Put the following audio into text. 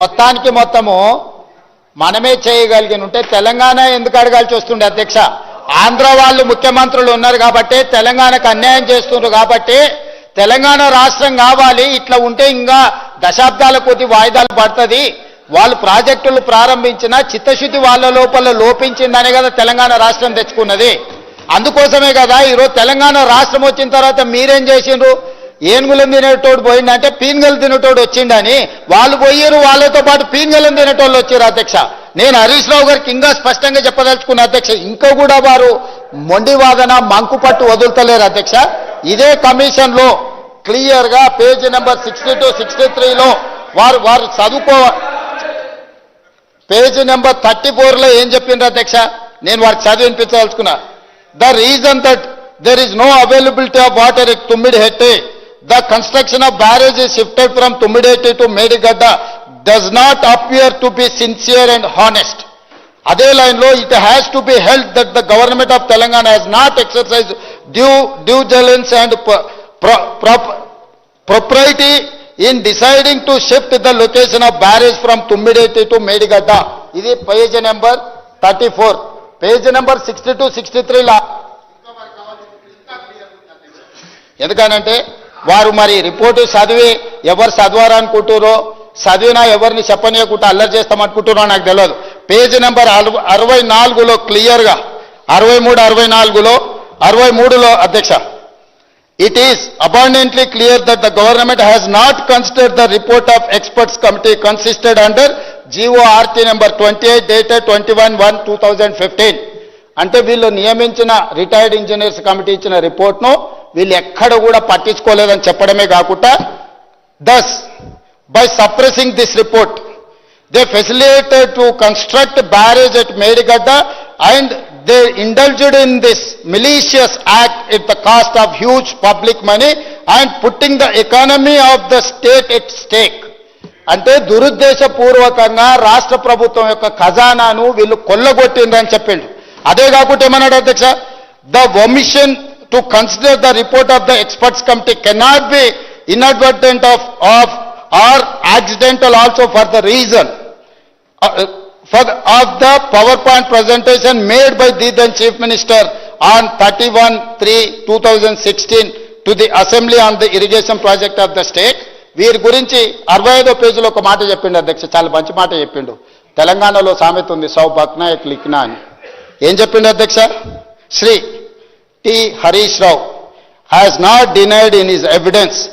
మొత్తానికి మొత్తము మనమే చేయగలిగిన ఉంటే తెలంగాణ ఎందుకు అడగాల్సి వస్తుండే అధ్యక్ష? ఆంధ్ర వాళ్ళు ముఖ్యమంత్రులు ఉన్నారు కాబట్టి తెలంగాణకు అన్యాయం చేస్తున్నారు కాబట్టి తెలంగాణ రాష్ట్రం కావాలి. ఇట్లా ఉంటే ఇంకా దశాబ్దాల కొద్ది వాయిదాలు పడుతుంది. వాళ్ళు ప్రాజెక్టులు ప్రారంభించిన చిత్తశుద్ధి వాళ్ళ లోపల లోపించిందనే కదా తెలంగాణ రాష్ట్రం తెచ్చుకున్నది. అందుకోసమే కదా ఈరోజు తెలంగాణ రాష్ట్రం వచ్చిన తర్వాత మీరేం చేసిండ్రు? ఏనుగులను తినేటోడు పోయిందంటే పీన్గలు తినేటోడు వచ్చిండని వాళ్ళు పోయారు, వాళ్ళతో పాటు పీన్గలను తినేటోళ్ళు వచ్చారు అధ్యక్ష. నేను హరీష్ రావు గారికి ఇంకా స్పష్టంగా చెప్పదలుచుకున్న అధ్యక్ష, ఇంకా కూడా వారు మొండి వాదన మంకుపట్టు వదులుతలేరు అధ్యక్ష. ఇదే కమిషన్లో క్లియర్గా పేజీ నెంబర్ 62, 63లో వారు చదువుకో, పేజీ నెంబర్ 34లో ఏం చెప్పిండ్రు అధ్యక్ష? నేను వారికి చదివి వినిపించదలుచుకున్నా. The reason that there is no availability of water at Tummidihette, the construction of barrage is shifted from Tummidihette to Medigadda does not appear to be sincere and honest. Ade line lo, it has to be held that the government of Telangana has not exercised due diligence and propriety in deciding to shift the location of barrage from Tummidihette to Medigadda. Idi page number 34, page number 62, 63 la. ఎందుకనంటే వారు మరి report చదివి ఎవరు చదవారనుకుంటారో, చదివినా ఎవరిని చెప్పనీయకుండా అల్లరి చేస్తామనుకుంటున్నారో నాకు తెలియదు. పేజీ నెంబర్ 64లో క్లియర్గా 63, 64లో 63లో అధ్యక్ష, it is abundantly clear that the government has not considered the report of experts committee consisted under GORT number 28 dated 21/1/2015. అంటే వీళ్ళు నియమించిన రిటైర్డ్ ఇంజనీర్స్ కమిటీ ఇచ్చిన రిపోర్ట్ను వీళ్ళు ఎక్కడ కూడా పట్టించుకోలేదని చెప్పడమే కాకుండా, thus by suppressing this report they facilitated to construct barrage at Medigadda and they indulged in this malicious act at the cost of huge public money and putting the economy of the state at stake. అంటే దురుద్దేశపూర్వకంగా రాష్ట్ర ప్రభుత్వం యొక్క ఖజానాను వీళ్ళు కొల్లగొట్టిందని చెప్పిండు. అదే కాకుండా ఏమన్నాడు అధ్యక్ష? The omission to consider the report of the experts committee cannot be inadvertent of or accidental also for the reason of the PowerPoint presentation made by the then Chief Minister on 31/3/2016 to the Assembly on the irrigation project of the state. వీరి గురించి 65వ పేజీలో ఒక మాట చెప్పిండు అధ్యక్ష, చాలా మంచి మాట చెప్పిండు. తెలంగాణలో సామెత ఉంది, సౌ బక్నా ఎక్ లిఖ్నా అని. ఏం చెప్పిండు అధ్యక్ష? Shri T. Harish Rao has not denied in his evidence